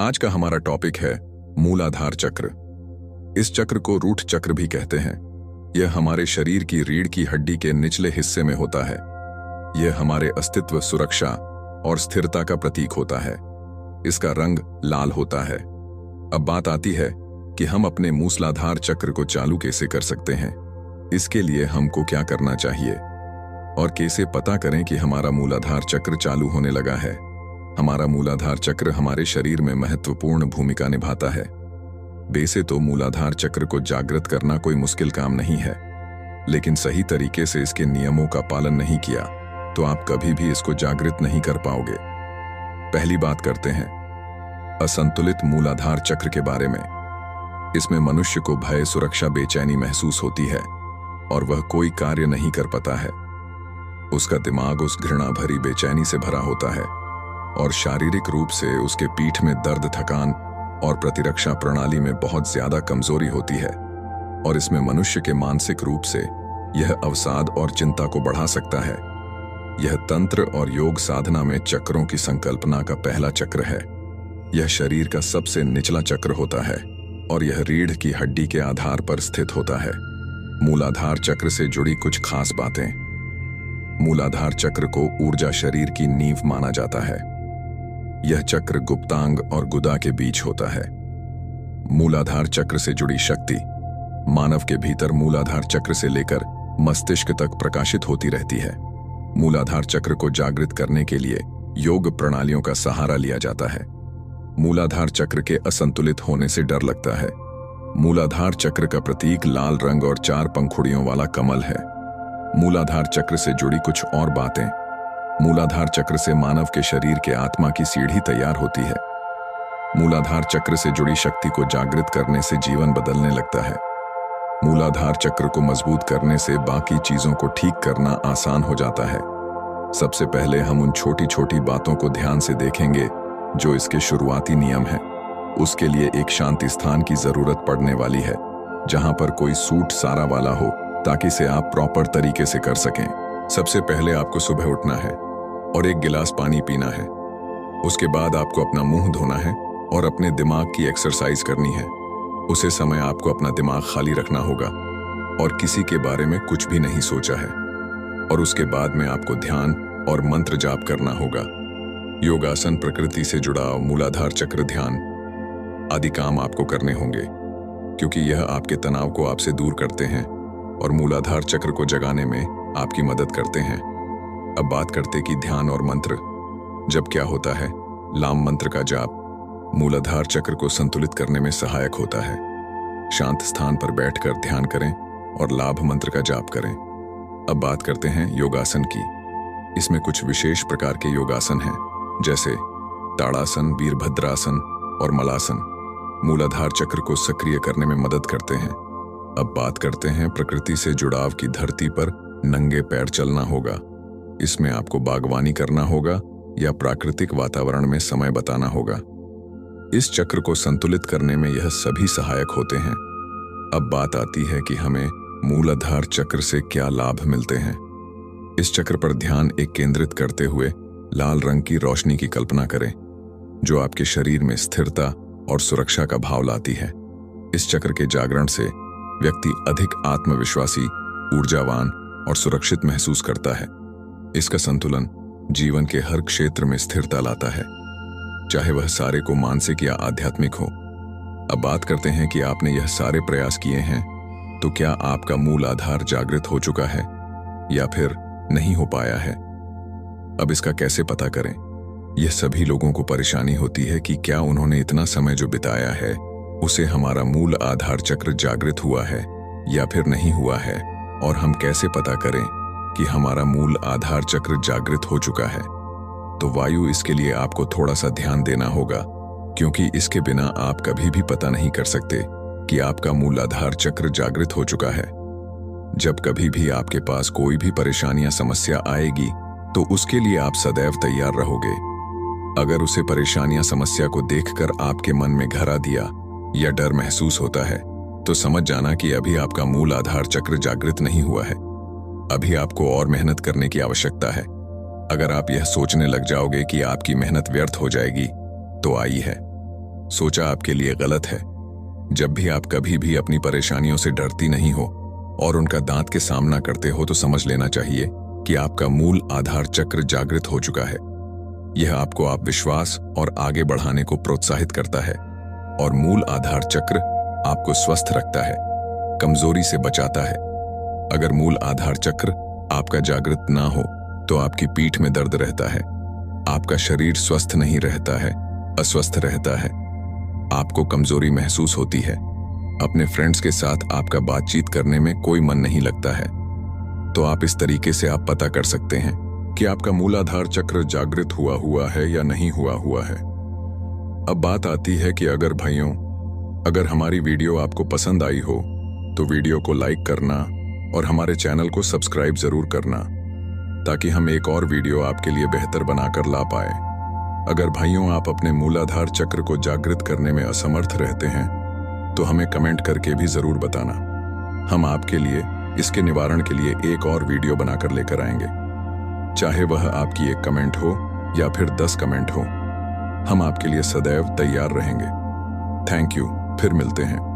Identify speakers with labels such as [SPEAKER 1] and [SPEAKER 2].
[SPEAKER 1] आज का हमारा टॉपिक है मूलाधार चक्र। इस चक्र को रूट चक्र भी कहते हैं। यह हमारे शरीर की रीढ़ की हड्डी के निचले हिस्से में होता है। यह हमारे अस्तित्व, सुरक्षा और स्थिरता का प्रतीक होता है। इसका रंग लाल होता है। अब बात आती है कि हम अपने मूलाधार चक्र को चालू कैसे कर सकते हैं। इसके लिए हमको क्या करना चाहिए और कैसे पता करें कि हमारा मूलाधार चक्र चालू होने लगा है। हमारा मूलाधार चक्र हमारे शरीर में महत्वपूर्ण भूमिका निभाता है। वैसे तो मूलाधार चक्र को जागृत करना कोई मुश्किल काम नहीं है, लेकिन सही तरीके से इसके नियमों का पालन नहीं किया तो आप कभी भी इसको जागृत नहीं कर पाओगे। पहली बात करते हैं असंतुलित मूलाधार चक्र के बारे में। इसमें मनुष्य को भय, सुरक्षा, बेचैनी महसूस होती है और वह कोई कार्य नहीं कर पाता है। उसका दिमाग उस घृणा भरी बेचैनी से भरा होता है और शारीरिक रूप से उसके पीठ में दर्द, थकान और प्रतिरक्षा प्रणाली में बहुत ज्यादा कमजोरी होती है। और इसमें मनुष्य के मानसिक रूप से यह अवसाद और चिंता को बढ़ा सकता है। यह तंत्र और योग साधना में चक्रों की संकल्पना का पहला चक्र है। यह शरीर का सबसे निचला चक्र होता है और यह रीढ़ की हड्डी के आधार पर स्थित होता है। मूलाधार चक्र से जुड़ी कुछ खास बातें। मूलाधार चक्र को ऊर्जा शरीर की नींव माना जाता है। यह चक्र गुप्तांग और गुदा के बीच होता है। मूलाधार चक्र से जुड़ी शक्ति मानव के भीतर मूलाधार चक्र से लेकर मस्तिष्क तक प्रकाशित होती रहती है। मूलाधार चक्र को जागृत करने के लिए योग प्रणालियों का सहारा लिया जाता है। मूलाधार चक्र के असंतुलित होने से डर लगता है। मूलाधार चक्र का प्रतीक लाल रंग और 4 पंखुड़ियों वाला कमल है। मूलाधार चक्र से जुड़ी कुछ और बातें। मूलाधार चक्र से मानव के शरीर के आत्मा की सीढ़ी तैयार होती है। मूलाधार चक्र से जुड़ी शक्ति को जागृत करने से जीवन बदलने लगता है। मूलाधार चक्र को मजबूत करने से बाकी चीजों को ठीक करना आसान हो जाता है। सबसे पहले हम उन छोटी छोटी बातों को ध्यान से देखेंगे जो इसके शुरुआती नियम हैं। उसके लिए एक शांति स्थान की जरूरत पड़ने वाली है, जहां पर कोई सूट सारा वाला हो, ताकि इसे आप प्रॉपर तरीके से कर सकें। सबसे पहले आपको सुबह उठना है और एक गिलास पानी पीना है। उसके बाद आपको अपना मुंह धोना है और अपने दिमाग की एक्सरसाइज करनी है। उसे समय आपको अपना दिमाग खाली रखना होगा और किसी के बारे में कुछ भी नहीं सोचा है। और उसके बाद में आपको ध्यान और मंत्र जाप करना होगा। योगासन, प्रकृति से जुड़ाव, मूलाधार चक्र, ध्यान आदि काम आपको करने होंगे, क्योंकि यह आपके तनाव को आपसे दूर करते हैं और मूलाधार चक्र को जगाने में आपकी मदद करते हैं। अब बात करते कि ध्यान और मंत्र जब क्या होता है। लाम मंत्र का जाप मूलाधार चक्र को संतुलित करने में सहायक होता है। शांत स्थान पर बैठकर ध्यान करें और लाभ मंत्र का जाप करें। अब बात करते हैं योगासन की। इसमें कुछ विशेष प्रकार के योगासन हैं, जैसे ताड़ासन, वीरभद्रासन और मलासन। मूलाधार चक्र को सक्रिय करने में मदद करते हैं। अब बात करते हैं प्रकृति से जुड़ाव की। धरती पर नंगे पैर चलना होगा। इसमें आपको बागवानी करना होगा या प्राकृतिक वातावरण में समय बिताना होगा। इस चक्र को संतुलित करने में यह सभी सहायक होते हैं। अब बात आती है कि हमें मूलाधार चक्र से क्या लाभ मिलते हैं। इस चक्र पर ध्यान एक केंद्रित करते हुए लाल रंग की रोशनी की कल्पना करें, जो आपके शरीर में स्थिरता और सुरक्षा का भाव लाती है। इस चक्र के जागरण से व्यक्ति अधिक आत्मविश्वासी, ऊर्जावान और सुरक्षित महसूस करता है। इसका संतुलन जीवन के हर क्षेत्र में स्थिरता लाता है, चाहे वह सारे को मानसिक या आध्यात्मिक हो। अब बात करते हैं कि आपने यह सारे प्रयास किए हैं, तो क्या आपका मूल आधार जागृत हो चुका है या फिर नहीं हो पाया है। अब इसका कैसे पता करें। यह सभी लोगों को परेशानी होती है कि क्या उन्होंने इतना समय जो बिताया है उसे हमारा मूल आधार चक्र जागृत हुआ है या फिर नहीं हुआ है। और हम कैसे पता करें कि हमारा मूल आधार चक्र जागृत हो चुका है। तो वायु, इसके लिए आपको थोड़ा सा ध्यान देना होगा, क्योंकि इसके बिना आप कभी भी पता नहीं कर सकते कि आपका मूलाधार चक्र जागृत हो चुका है। जब कभी भी आपके पास कोई भी परेशानी या समस्या आएगी तो उसके लिए आप सदैव तैयार रहोगे। अगर उसे परेशानियां, समस्या को देखकर आपके मन में घरा दिया या डर महसूस होता है, तो समझ जाना कि अभी आपका मूल आधार चक्र जागृत नहीं हुआ है। अभी आपको और मेहनत करने की आवश्यकता है। अगर आप यह सोचने लग जाओगे कि आपकी मेहनत व्यर्थ हो जाएगी, तो आई है। सोचा आपके लिए गलत है। जब भी आप कभी भी अपनी परेशानियों से डरती नहीं हो और उनका दांत के सामना करते हो तो समझ लेना चाहिए कि आपका मूल आधार चक्र जागृत हो चुका है। यह आपको आप विश्वास और आगे बढ़ाने को प्रोत्साहित करता है और मूल आधार चक्र आपको स्वस्थ रखता है, कमजोरी से बचाता है। अगर मूल आधार चक्र आपका जागृत ना हो तो आपकी पीठ में दर्द रहता है, आपका शरीर स्वस्थ नहीं रहता है, अस्वस्थ रहता है, आपको कमजोरी महसूस होती है, अपने फ्रेंड्स के साथ आपका बातचीत करने में कोई मन नहीं लगता है। तो आप इस तरीके से आप पता कर सकते हैं कि आपका मूलाधार चक्र जागृत हुआ है या नहीं हुआ है। अब बात आती है कि अगर भाइयों, अगर हमारी वीडियो आपको पसंद आई हो तो वीडियो को लाइक करना और हमारे चैनल को सब्सक्राइब जरूर करना, ताकि हम एक और वीडियो आपके लिए बेहतर बनाकर ला पाए। अगर भाइयों आप अपने मूलाधार चक्र को जागृत करने में असमर्थ रहते हैं तो हमें कमेंट करके भी जरूर बताना। हम आपके लिए इसके निवारण के लिए एक और वीडियो बनाकर लेकर आएंगे, चाहे वह आपकी एक कमेंट हो या फिर 10 कमेंट हो। हम आपके लिए सदैव तैयार रहेंगे। थैंक यू, फिर मिलते हैं।